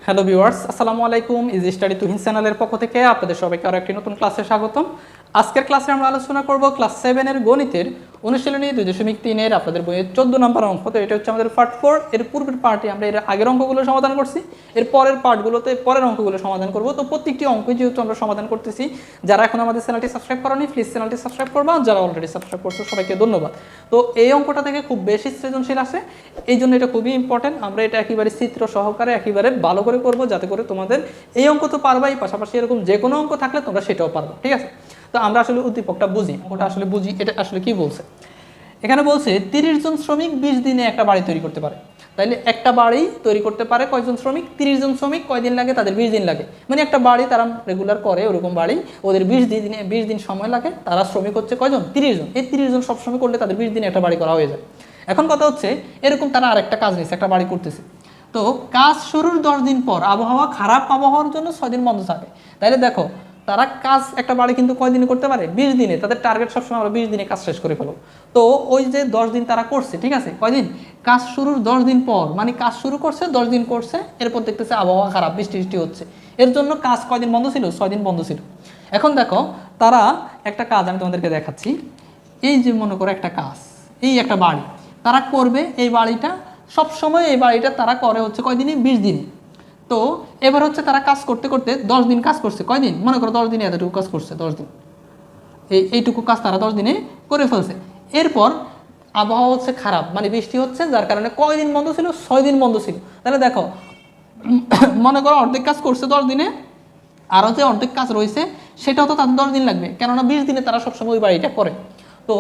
Hello viewers, আসসালামু আলাইকুম। Easy study Tuhin চ্যানেলের পক্ষ থেকে আপনাদের সবাইকে আরও একটি নতুন ক্লাসে স্বাগতম। আজকের ক্লাসে আমরা আলোচনা করব ক্লাস 7-এর গণিতের অনুশীলনী 2.3-এর আপনাদের বইয়ের 14 নম্বর অঙ্ক। তো এটা হচ্ছে আমাদের পার্ট 4। এর পূর্বের পার্টে আমরা এর আগের অঙ্কগুলো সমাধান করছি, এর পরের পার্টগুলোতে পরের অঙ্কগুলো সমাধান করব। তো প্রত্যেকটি অঙ্কই যেহেতু আমরা সমাধান করতেছি, যারা এখন আমাদের চ্যানেলটি সাবস্ক্রাইব করেনি প্লিজ চ্যানেলটি সাবস্ক্রাইব করবা, যারা অলরেডি সাবস্ক্রাইব করছো সবাইকে ধন্যবাদ। তো এই অঙ্কটা থেকে খুব বেশি সৃজনশীল আসে, এই জন্য এটা খুবই ইম্পর্টেন্ট। আমরা এটা একেবারে চিত্র সহকারে একেবারে ভালো করে করব, যাতে করে তোমাদের এই অঙ্ক তো পারবাই, পাশাপাশি এরকম যে কোনো অঙ্ক থাকলে তোমরা সেটাও পারবা, ঠিক আছে? তো আমরা আসলে উদ্দীপকটা বুঝি, ওটা আসলে বুঝি এটা আসলে কি বলছে। এখানে বলছে 30 জন শ্রমিক 20 দিনে একটা বাড়ি তৈরি করতে পারে। তাইলে একটা বাড়ি তৈরি করতে পারে কয়জন শ্রমিক? 30 জন শ্রমিক। কয়দিন লাগে? তাদের 20 দিন লাগে। মানে একটা বাড়ি তারা রেগুলার করে, ওরকম বাড়ি ওদের 20 দিন সময় লাগে। তারা শ্রমিক হচ্ছে কয়জন? 30 জন। এই 30 জন সবসময় করলে তাদের 20 দিনে একটা বাড়ি করা হয়ে যায়। এখন কথা হচ্ছে এরকম তারা আরেকটা কাজ নিচ্ছে, একটা বাড়ি করতেছে। তো কাজ শুরুর 10 দিন পর আবহাওয়া খারাপ, আবহাওয়ার জন্য 6 দিন বন্ধ থাকে। তাইলে দেখো তারা কাজ একটা বাড়ি কিন্তু কয় দিনে করতে পারে? 20 দিনে। তাদের টার্গেট সবসময় আমরা 20 দিনে কাজ শেষ করে ফেলবো। তো ওই যে 10 দিন তারা করছে, ঠিক আছে, কয়দিন? কাজ শুরুর 10 দিন পর, মানে কাজ শুরু করছে 10 দিন করছে, এরপর দেখতেছে আবহাওয়া খারাপ, বৃষ্টি হচ্ছে। এর জন্য কাজ কয়দিন বন্ধ ছিল? 6 দিন বন্ধ ছিল। এখন দেখো তারা একটা কাজ আমি তোমাদেরকে দেখাচ্ছি। এই যে মনে করো একটা কাজ, এই একটা বাড়ি তারা করবে। এই বাড়িটা সবসময় এই বাড়িটা তারা করে হচ্ছে কয়দিনে? 20 দিনে। তো এবার হচ্ছে তারা কাজ করতে করতে 10 দিন কাজ করছে। কয়দিন? মনে করো 10 দিনে এতটুকু কাজ করছে, 10 দিন। এইটুকু কাজ তারা 10 দিনে করে ফেলছে। এরপর আবহাওয়া হচ্ছে খারাপ, মানে বৃষ্টি হচ্ছে, যার কারণে কয়দিন বন্ধ ছিল? 6 দিন বন্ধ ছিল। তাহলে দেখো মনে করো অর্ধেক কাজ করছে 10 দিনে, আরও যে অর্ধেক কাজ রয়েছে সেটাও তো তাদের 10 দিন লাগবে, কেননা 20 দিনে তারা সবসময় ওই বাড়িটা করে। তো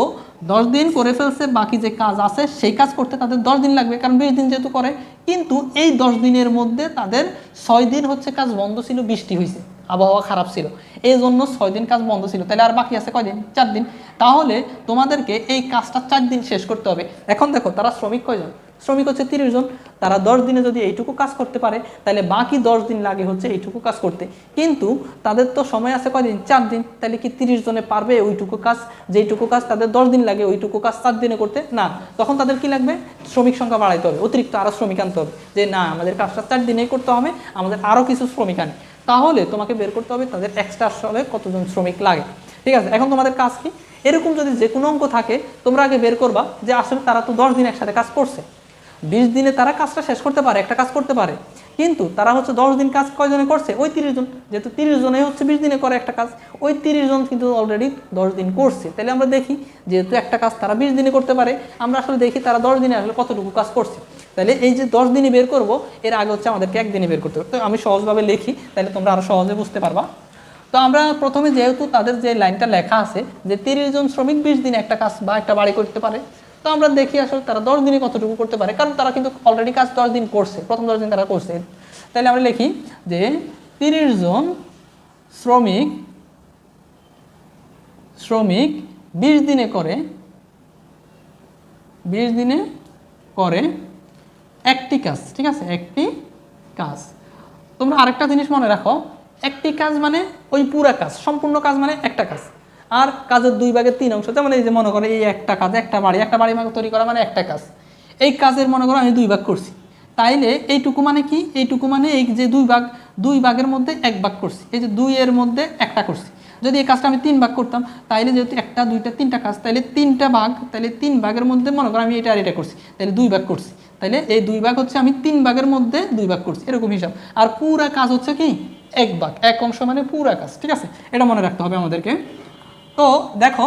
10 দিন করে ফেলছে, বাকি যে কাজ আছে সেই কাজ করতে তাদের 10 দিন লাগবে, কারণ 20 দিন যেহেতু করে। কিন্তু এই 10 দিনের মধ্যে তাদের 6 দিন হচ্ছে কাজ বন্ধ ছিল, বৃষ্টি হয়েছে, আবহাওয়া খারাপ ছিল, এই জন্য 6 দিন কাজ বন্ধ ছিল। তাহলে আর বাকি আছে কয়দিন? 4 দিন। তাহলে তোমাদেরকে এই কাজটা 4 দিন শেষ করতে হবে। এখন দেখো তারা শ্রমিক কয়জন? শ্রমিক হচ্ছে 30 জন। তারা 10 দিনে যদি এইটুকু কাজ করতে পারে, তাহলে বাকি 10 দিন লাগে হচ্ছে এইটুকু কাজ করতে। কিন্তু তাদের তো সময় আছে কয়দিন? 4 দিন। তাহলে কি 30 জনে পারবে ওইটুকু কাজ? যেইটুকু কাজ তাদের 10 দিন লাগে ওইটুকু কাজ 4 দিনে করতে? না। তখন তাদের কি লাগবে? শ্রমিক সংখ্যা বাড়াইতে হবে, অতিরিক্ত আরও শ্রমিক আনতে হবে। যে না, আমাদের কাজটা 4 দিনেই করতে হবে, আমাদের আরও কিছু শ্রমিক আনে। তাহলে তোমাকে বের করতে হবে তাদের এক্সট্রা আসলে কতজন শ্রমিক লাগে, ঠিক আছে? এখন তোমাদের কাজ কি? এরকম যদি যে কোনো অঙ্ক থাকে তোমরা আগে বের করবা যে আসলে তারা তো 10 দিন একসাথে কাজ করছে, 20 দিনে তারা কাজটা শেষ করতে পারে, একটা কাজ করতে পারে। কিন্তু তারা হচ্ছে 10 দিন কাজ কয়জনে করছে? ওই 30 জন। যেহেতু 30 জনে হচ্ছে 20 দিনে করে একটা কাজ, ওই 30 জন কিন্তু অলরেডি 10 দিন করছে। তাহলে আমরা দেখি যেহেতু একটা কাজ তারা 20 দিনে করতে পারে, আমরা আসলে দেখি তারা 10 দিনে আসলে কতটুকু কাজ করছে। তাহলে এই যে 10 দিনই বের করব, এর আগে হচ্ছে আমাদেরকে একদিনে বের করতে হবে। তো আমি সহজভাবে লিখি, তাহলে তোমরা আরও সহজে বুঝতে পারবা। তো আমরা প্রথমে যেহেতু তাদের যে লাইনটা লেখা আছে যে 30 জন শ্রমিক 20 দিনে একটা কাজ বা একটা বাড়ি করতে পারে, তো আমরা দেখি আসলে তারা 10 দিনে কতটুকু করতে পারে, কারণ তারা কিন্তু অলরেডি কাজ 10 দিন করছে, প্রথম 10 দিন তারা করছে। তাহলে আমরা লিখি যে 30 জন শ্রমিক 20 দিনে করে, 20 দিনে করে একটি কাজ, ঠিক আছে? একটি কাজ। তোমরা আরেকটা জিনিস মনে রাখো, একটি কাজ মানে ওই পুরা কাজ, সম্পূর্ণ কাজ মানে একটা কাজ। আর কাজের 2 ভাগের 3 অংশ, যেমন এই যে মনে করো এই একটা কাজ, একটা বাড়ি তৈরি করা মানে একটা কাজ। এই কাজের মনে করো আমি 2 ভাগ করছি, তাইলে এইটুকু মানে কি? এইটুকু মানে এই যে 2 ভাগের মধ্যে 1 ভাগ করছি, এই যে 2 এর মধ্যে একটা করছি। যদি এই কাজটা আমি 3 ভাগ করতাম, তাইলে যেহেতু 1, 2, 3টা কাজ, তাইলে 3টা ভাগ, তাইলে 3 ভাগের মধ্যে মনে করো আমি এটা আর এটা করছি, তাইলে 2 ভাগ করছি। তাইলে এই 2 ভাগ হচ্ছে আমি 3 ভাগের মধ্যে 2 ভাগ করছি, এরকম হিসাব। আর পুরা কাজ হচ্ছে কি? 1 ভাগ, 1 অংশ মানে পুরা কাজ, ঠিক আছে? এটা মনে রাখতে হবে আমাদেরকে। তো দেখো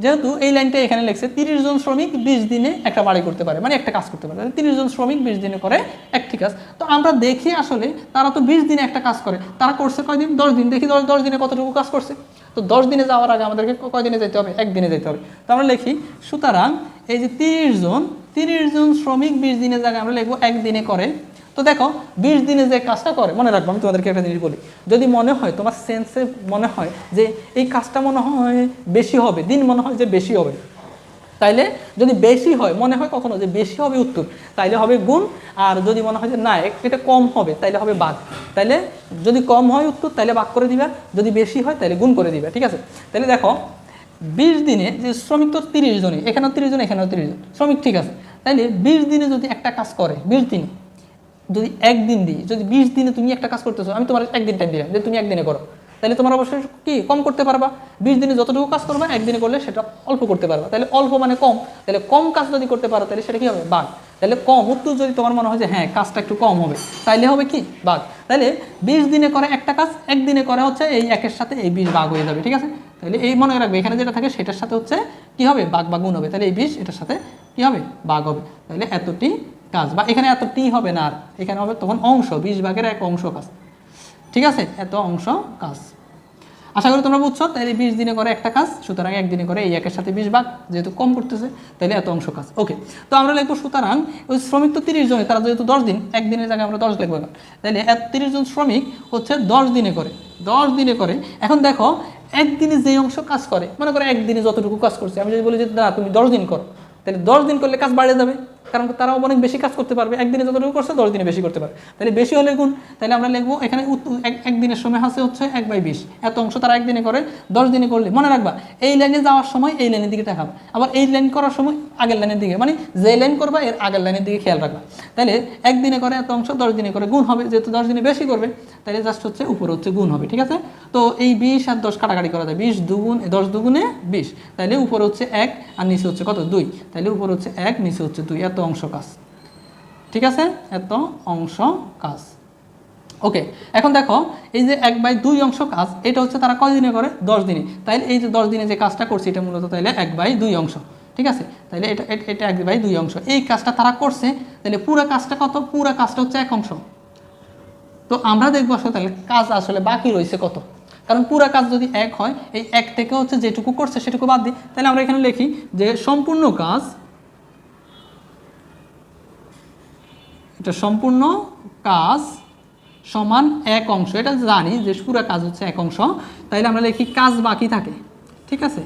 যেহেতু এই লাইনটা এখানে লিখছে 30 জন শ্রমিক 20 দিনে একটা বাড়ি করতে পারে, মানে একটা কাজ করতে পারে, 30 জন শ্রমিক 20 দিনে করে একটি কাজ। তো আমরা দেখি আসলে তারা তো 20 দিনে একটা কাজ করে, তারা করছে কয়দিন? 10 দিন। দেখি 10 দিনে কতটুকু কাজ করছে। তো 10 দিনে যাওয়ার আগে আমাদেরকে কয় দিনে যেতে হবে? 1 দিনে যেতে হবে। তো আমরা লিখি সুতরাং এই যে 30 জন শ্রমিক 20 দিনের জায়গায় আমরা লিখবো 1 দিনে করে। তো দেখো 20 দিনে যে কাজটা করে, মনে রাখবো আমি তোমাদেরকে একটা জিনিস বলি, যদি মনে হয় তোমার সেন্সে মনে হয় যে এই কাজটা মনে হয় বেশি হবে, দিন মনে হয় যে বেশি হবে, তাইলে যদি বেশি হয়, মনে হয় কখনো যে বেশি হবে উত্তর, তাইলে হবে গুণ। আর যদি মনে হয় যে না এটা কম হবে, তাইলে হবে ভাগ। তাইলে যদি কম হয় উত্তর তাইলে ভাগ করে দিবা, যদি বেশি হয় তাইলে গুণ করে দিবা, ঠিক আছে? তাহলে দেখো 20 দিনে যে শ্রমিক তো 30 জনই, এখানেও 30 জন, এখানেও 30 জন শ্রমিক, ঠিক আছে? তাইলে 20 দিনে যদি একটা কাজ করে, 20 দিনে যদি একদিন দিই, যদি 20 দিনে তুমি একটা কাজ করতেছো, আমি তোমার একদিন টাইম দিলাম যে তুমি একদিনে করো, তাহলে তোমার অবশ্যই কি কম করতে পারবা। 20 দিনে যতটুকু কাজ করবা একদিনে করলে সেটা অল্প করতে পারবা, তাহলে অল্প মানে কম, তাহলে কম কাজ যদি করতে পারো তাহলে সেটা কি হবে, ভাগ। তাহলে কম উত্তর যদি তোমার মনে হয় যে হ্যাঁ কাজটা একটু কম হবে, তাইলে হবে কি ভাগ। তাহলে 20 দিনে করে একটা কাজ একদিনে করে হচ্ছে এই একের সাথে এই 20 ভাগ হয়ে যাবে, ঠিক আছে। তাহলে এই মনে রাখবে এখানে যেটা থাকে সেটার সাথে হচ্ছে কি হবে, ভাগ বা গুণ হবে, তাহলে এই 20 এটার সাথে কি হবে, ভাগ হবে। তাহলে এতটি কাজ, বা এখানে এতটি হবে না, আর এখানে হবে তখন অংশ, 20 ভাগের এক অংশ কাজ, ঠিক আছে, এত অংশ কাজ। আশা করি তোমরা বুঝছো। তাহলে 20 দিনে করে একটা কাজ, সুতরাং একদিনে করে এই একের সাথে 20 ভাগ, যেহেতু কম করতেছে তাহলে এত অংশ কাজ। ওকে, তো আমরা লিখবো সুতরাং ওই শ্রমিক তো 30 জনে, তারা যেহেতু 10 দিন, একদিনের জায়গায় আমরা 10 লিখবো, তাহলে 30 জন শ্রমিক হচ্ছে 10 দিনে করে, 10 দিনে করে। এখন দেখো একদিনে যে অংশ কাজ করে, মনে করো একদিনে যতটুকু কাজ করছে, আমি যদি বলি যে না তুমি 10 দিন করো, তাহলে 10 দিন করলে কাজ বাড়ে যাবে, কারণ তারাও অনেক বেশি কাজ করতে পারবে, একদিনে যতটুকু করছে 10 দিনে বেশি করতে পারবে, তাহলে বেশি হলে গুণ। তাহলে আমরা লিখবো এখানে একদিনের সময় আছে হচ্ছে 1/20, এত অংশ তারা একদিনে করে, 10 দিনে করলে মনে রাখবা এই লাইনে যাওয়ার সময় এই লাইনের দিকে তাকাবা, আবার এই লাইন করার সময় আগের লাইনের দিকে, মানে যে লাইন করবা এর আগের লাইনের দিকে খেয়াল রাখবা। তাহলে একদিনে করে এত অংশ 10 দিনে করে গুণ হবে, যেহেতু 10 দিনে বেশি করবে তাহলে জাস্ট হচ্ছে উপরে হচ্ছে গুণ হবে, ঠিক আছে। তো এই 20 আর 10 কাটাকাটি করা যায়, 20 দুগুণ 10 দুগুণে 20, তাহলে উপরে হচ্ছে 1 আর নিচে হচ্ছে কত 2, তাহলে উপরে হচ্ছে 1 নিচে হচ্ছে 2, এত অংশ কাজ, ঠিক আছে, এত অংশ কাজ। ওকে, এখন দেখো এই যে 1/2 অংশ কাজ, এটা হচ্ছে তারা কয় দিনে করে, 10 দিনে, তাইলে এই যে 10 দিনে যে কাজটা করছে এটা মূলত তাইলে 1/2 অংশ, ঠিক আছে। তাইলে এটা 1/2 অংশ, এই কাজটা তারা করছে, তাহলে পুরো কাজটা কত, পুরো কাজটা হচ্ছে 1 অংশ। তো আমরা দেখবো আসলে তাহলে কাজ আসলে বাকি রয়েছে কত, কারণ পুরা কাজ যদি 1 হয়, এই 1 থেকে হচ্ছে যেটুকু করছে সেটুকু বাদ দিই, তাহলে আমরা এখানে লিখি যে সম্পূর্ণ কাজ, এটা সম্পূর্ণ কাজ সমান 1 অংশ, এটা জানি যে পুরা কাজ হচ্ছে 1 অংশ, তাইলে আমরা লিখি কাজ বাকি থাকে, ঠিক আছে,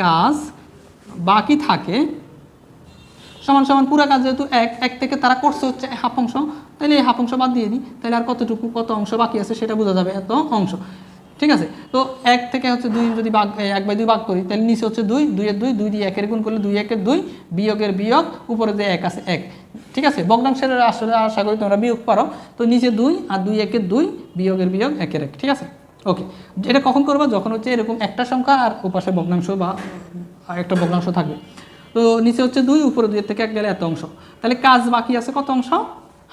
কাজ বাকি থাকে সমান সমান পুরা কাজ যেহেতু 1 থেকে তারা করছে হচ্ছে হাফ অংশ, তাহলে এই হাফ অংশ বাদ দিয়ে দিই, তাহলে আর কতটুকু কত অংশ বাকি আছে সেটা বোঝা যাবে, এত অংশ, ঠিক আছে। তো 1 থেকে হচ্ছে 2 যদি ভাগ 1/2 ভাগ করি, তাহলে নিচে হচ্ছে 2, 2 এর 2, 2 দিয়ে 1 এর গুণ করলে 2 1 এর 2, বিয়োগের বিয়োগ, উপরে যে 1 আছে 1, ঠিক আছে। ভগ্নাংশের আসলে আশা করি তোমরা বিয়োগ পারো, তো নিচে 2 আর 2 1 এর 2, বিয়োগের বিয়োগ 1 এর 1, ঠিক আছে। ওকে, এটা কখন করবো, যখন হচ্ছে এরকম একটা সংখ্যা আর ওপাশে ভগ্নাংশ বা একটা ভগ্নাংশ থাকবে। তো নিচে হচ্ছে 2, উপরে 2 থেকে 1 গেলে এত অংশ, তাহলে কাজ বাকি আছে কত অংশ,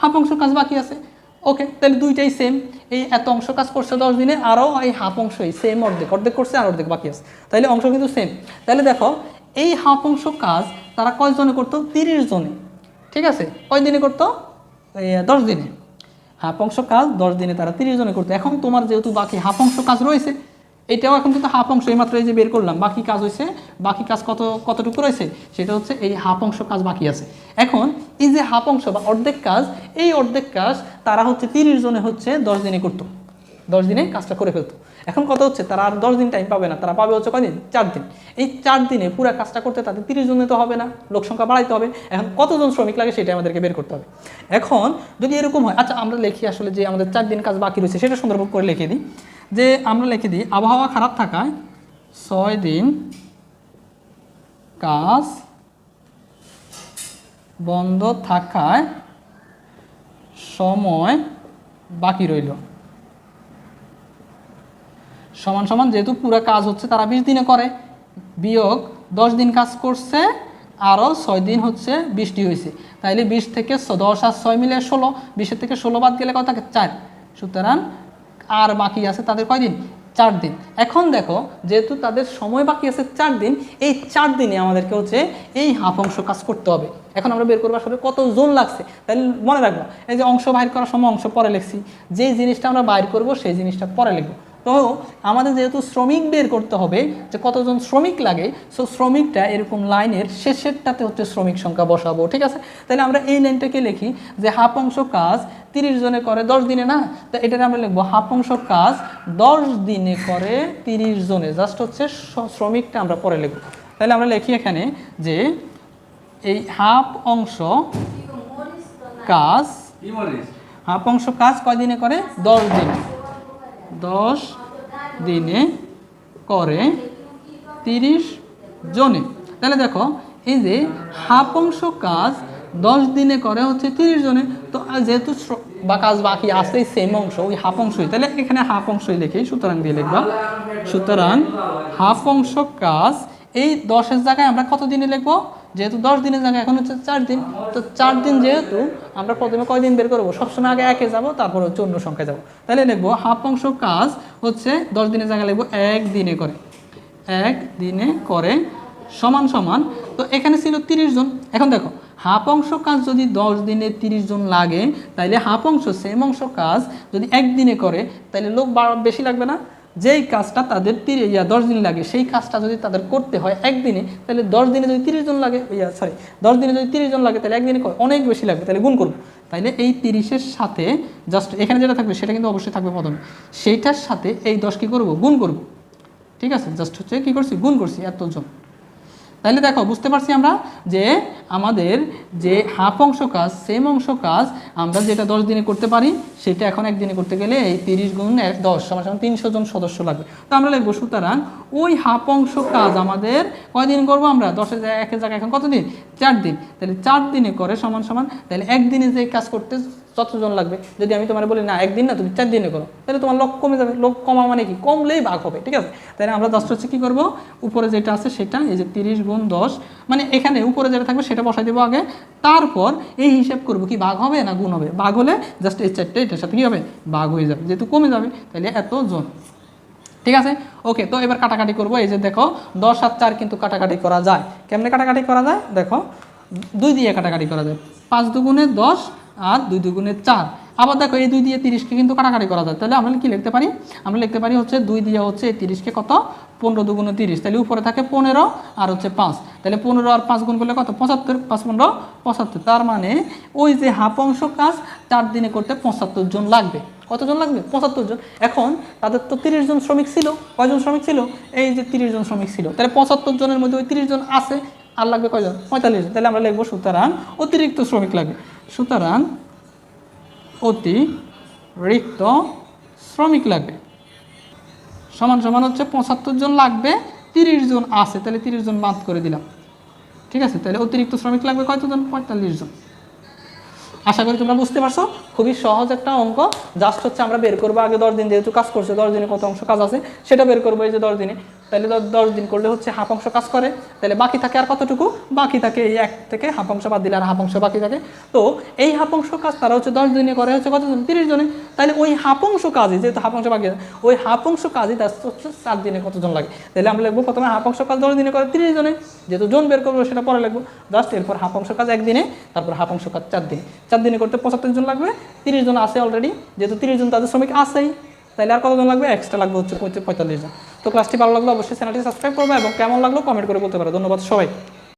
হাফ অংশ কাজ বাকি আছে। ওকে, তাহলে দুইটাই সেম, এই এত অংশ কাজ করছে 10 দিনে, আরও এই হাফ অংশই সেম, অর্ধেক অর্ধেক করছে আর অর্ধেক বাকি আছে, তাহলে অংশ কিন্তু সেম। তাহলে দেখো এই হাফ অংশ কাজ তারা কয় জনে করতো, 30 জনে, ঠিক আছে। কয় দিনে করতো, 10 দিনে, হাফ অংশ কাজ 10 দিনে তারা 30 জনে করতো। এখন তোমার যেহেতু বাকি হাফ অংশ কাজ রয়েছে, এটাও এখন কিন্তু হাফ অংশ, এইমাত্র এই যে বের করলাম, বাকি কাজ হয়েছে, বাকি কাজ কতটুকু রয়েছে, সেটা হচ্ছে এই হাফ অংশ কাজ বাকি আছে। এখন এই যে হাফ অংশ বা অর্ধেক কাজ, এই অর্ধেক কাজ তারা হচ্ছে 30 জনে হচ্ছে 10 দিনে করতো, 10 দিনে কাজটা করে ফেলতো। এখন কত হচ্ছে, তারা আর 10 দিন টাইম পাবে না, তারা পাবে হচ্ছে কয়দিন, 4 দিন। এই 4 দিনে পুরো কাজটা করতে তাদের 30 জনে তো হবে না, লোক সংখ্যা বাড়াইতে হবে। এখন কতজন শ্রমিক লাগে সেটা আমাদেরকে বের করতে হবে। এখন যদি এরকম হয়, আচ্ছা আমরা লিখি আসলে যে আমাদের 4 দিন কাজ বাকি রয়েছে সেটা সুন্দরভাবে করে লিখে দিই, যে আমরা লিখে দিই আবহাওয়া খারাপ থাকায় 6 দিন কাজ বন্ধ থাকায় সময় বাকি রইল, সমান সমান যেহেতু পুরো কাজ হচ্ছে তারা 20 দিনে করে, বিয়োগ 10 দিন কাজ করছে, আরও 6 দিন হচ্ছে বৃষ্টি হয়েছে, তাইলে 20 থেকে 10 আর 6 মিলে 16, 20 থেকে 16 বাদ গেলে কত থাকে 4, সুতরাং আর বাকি আছে তাদের কয় দিন, 4 দিন। এখন দেখো যেহেতু তাদের সময় বাকি আছে 4 দিন, এই 4 দিনে আমাদেরকে হচ্ছে এই হাফ অংশ কাজ করতে হবে। এখন আমরা বের করবো আসলে কত জন লাগছে, তাহলে মনে রাখবো এই যে অংশ বাইর করার সময় অংশ পরে লিখছি, যেই জিনিসটা আমরা বাইর করবো সেই জিনিসটা পরে লিখবো। তো আমাদের যেহেতু শ্রমিক বের করতে হবে যে কতজন শ্রমিক লাগে, সো শ্রমিকটা এরকম লাইনের শেষেরটাতে হচ্ছে শ্রমিক সংখ্যা বসাবো, ঠিক আছে। তাহলে আমরা এই লাইনটাকে লিখি যে হাফ অংশ কাজ 30 জনে করে 10 দিনে না, তো এটাতে আমরা লিখবো হাফ অংশ কাজ 10 দিনে করে 30 জনে, জাস্ট হচ্ছে শ্রমিকটা আমরা পরে লিখবো। তাহলে আমরা লিখি এখানে যে এই হাফ অংশ কাজ, হাফ অংশ কাজ কয় দিনে করে, 10 দিনে, 10 দিনে করে 30 জনে। তাহলে দেখো এই যে হাফ অংশ কাজ 10 দিনে করে হচ্ছে 30 জনে, তো যেহেতু বা কাজ বাকি আছে সেম অংশ, ওই হাফ অংশই, তাহলে এখানে হাফ অংশই লিখি, সুতরাং দিয়ে লিখবা। সুতরাং হাফ অংশ কাজ এই 10-এর জায়গায় আমরা কত দিনে লিখবো, যেহেতু 10 দিনের জায়গায় এখন হচ্ছে 4 দিন, তো 4 দিন যেহেতু আমরা প্রথমে কয় দিন বের করবো, সবসময় আগে একে যাবো, তারপর হচ্ছে অন্য সংখ্যায় যাবো। তাহলে লিখবো হাফ অংশ কাজ হচ্ছে 10 দিনের জায়গায় লিখবো 1 দিনে করে, 1 দিনে করে সমান সমান, তো এখানে ছিল 30 জন। এখন দেখো হাফ অংশ কাজ যদি 10 দিনে 30 জন লাগে, তাইলে হাফ অংশ সেম অংশ কাজ যদি 1 দিনে করে, তাইলে লোক বেশি লাগবে না? যেই কাজটা তাদের 10 দিন লাগে, সেই কাজটা যদি তাদের করতে হয় 1 দিনে, তাহলে 10 দিনে যদি 30 জন লাগে, 10 দিনে যদি 30 জন লাগে, তাহলে 1 দিনে অনেক বেশি লাগবে, তাহলে গুণ করবো। তাইলে এই 30-এর সাথে জাস্ট এখানে যেটা থাকবে সেটা কিন্তু অবশ্যই থাকবে প্রথমে, সেইটার সাথে এই 10 কী করবো, গুণ করবো। ঠিক আছে, জাস্ট হচ্ছে কী করছি, গুণ করছি এতজন। তাহলে দেখো বুঝতে পারছি আমরা যে আমাদের যে হাফ অংশ কাজ সেম অংশ কাজ আমরা যেটা 10 দিনে করতে পারি, সেটা এখন 1 দিনে করতে গেলে এই 30 গুণ 10 সমান 300 জন সদস্য লাগবে। তো আমরা লিখবো সুতরাং ওই হাফ অংশ কাজ আমাদের কয় দিন করবো আমরা, 10-এর জায়গায় 1-এর জায়গায় এখন কত দিন, 4 দিন, তাহলে 4 দিনে করে সমান সমান, তাহলে 1 দিনে যে কাজ করতে যতজন লাগবে, যদি আমি তোমার বলি না 1 দিন না তুমি 4 দিনে করো, তাহলে তোমার লোক কমে যাবে। লোক কমা মানে কি, কমলেই ভাগ হবে। ঠিক আছে, তাহলে আমরা জাস্ট হচ্ছে কী করবো, উপরে যেটা আছে সেটা এই যে 30 গুণ 10, মানে এখানে উপরে যেটা থাকবে সেটা বসাই দেবো আগে, তারপর এই হিসাব করবো কি ভাগ হবে না গুণ হবে। ভাগ হলে জাস্ট এই 4টা এটার সাথে কী হবে, ভাগ হয়ে যাবে, যেহেতু কমে যাবে, তাহলে এতজন। ঠিক আছে, ওকে। তো এবার কাটাকাটি করবো। এই যে দেখো 10 আর 4 কিন্তু কাটাকাটি করা যায়। কেমনে কাটাকাটি করা যায়, দেখো 2 দিয়ে কাটাকাটি করা যায়, 5 দুগুণে 10 আর 2 দুগুণে 4। আবার দেখো এই 2 দিয়ে 30কে কিন্তু কাটাকাটি করা যায়। তাহলে আমরা কি লিখতে পারি, আমরা লিখতে পারি হচ্ছে 2 দিয়ে হচ্ছে 30কে কত, 15 দুগুণে 30, তাহলে উপরে থাকে 15 আর হচ্ছে 5, তাহলে 15 আর 5 গুণ করলে কত, 75, 5 15 75। তার মানে ওই যে হাফ অংশ কাজ 4 দিনে করতে 75 জন লাগবে। কতজন লাগবে, 75 জন। এখন তাদের তো 30 জন শ্রমিক ছিল, কয়জন শ্রমিক ছিল, এই যে 30 জন শ্রমিক ছিল, তাহলে 75 জনের মধ্যে ওই 30 জন আছে, আর লাগবে কয়জন, 45 জন। তাহলে আমরা লিখবো সুতরাং অতিরিক্ত শ্রমিক লাগবে। সুতরাং অতিরিক্ত শ্রমিক লাগবে সমান সমান হচ্ছে 75 জন লাগবে, 30 জন আছে, তাহলে 30 জন বাদ করে দিলাম। ঠিক আছে, তাহলে অতিরিক্ত শ্রমিক লাগবে কতজন, 45 জন। আশা করি তোমরা বুঝতে পারছো, খুবই সহজ একটা অঙ্ক। জাস্ট হচ্ছে আমরা বের করবো আগে 10 দিন যেহেতু কাজ করছে, 10 দিনে কত অংশ কাজ আছে সেটা বের করবো। এই যে 10 দিনে, তাহলে 10 দিন করলে হচ্ছে হাফ অংশ কাজ করে, তাহলে বাকি থাকে আর কতটুকু, বাকি থাকে এই 1 থেকে হাফ অংশ বাদ দিলে আর হাফ অংশ বাকি থাকে। তো এই হাফ অংশ কাজ তারা হচ্ছে 10 দিনে করে হচ্ছে কতজন, 30 জনে। তাহলে ওই হাফ অংশ কাজে যেহেতু হাফ অংশ বাকি আছে, ওই হাফ অংশ কাজে জাস্ট হচ্ছে 4 দিনে কতজন লাগে। তাহলে আমরা লিখবো প্রথমে হাফ অংশ কাজ 10 দিনে করে 30 জনে, যেহেতু জন বের করবো সেটা পরে লিখবো। জাস্ট এরপর হাফ অংশ কাজ 1 দিনে, তারপর হাফ অংশ কাজ 4 দিনে। 4 দিনে করতে 75 জন লাগবে, 30 জন আছে অলরেডি, যেহেতু 30 জন তাদের শ্রমিক আছেই, তাহলে আর কতজন লাগবে, এক্সট্রা লাগবে হচ্ছে 45 জন। তো ক্লাসটি ভালো লাগলো অবশ্যই চ্যানেলটি সাবস্ক্রাইব করবে এবং কেমন লাগলো কমেন্ট করে বলতে পারো। ধন্যবাদ সবাই।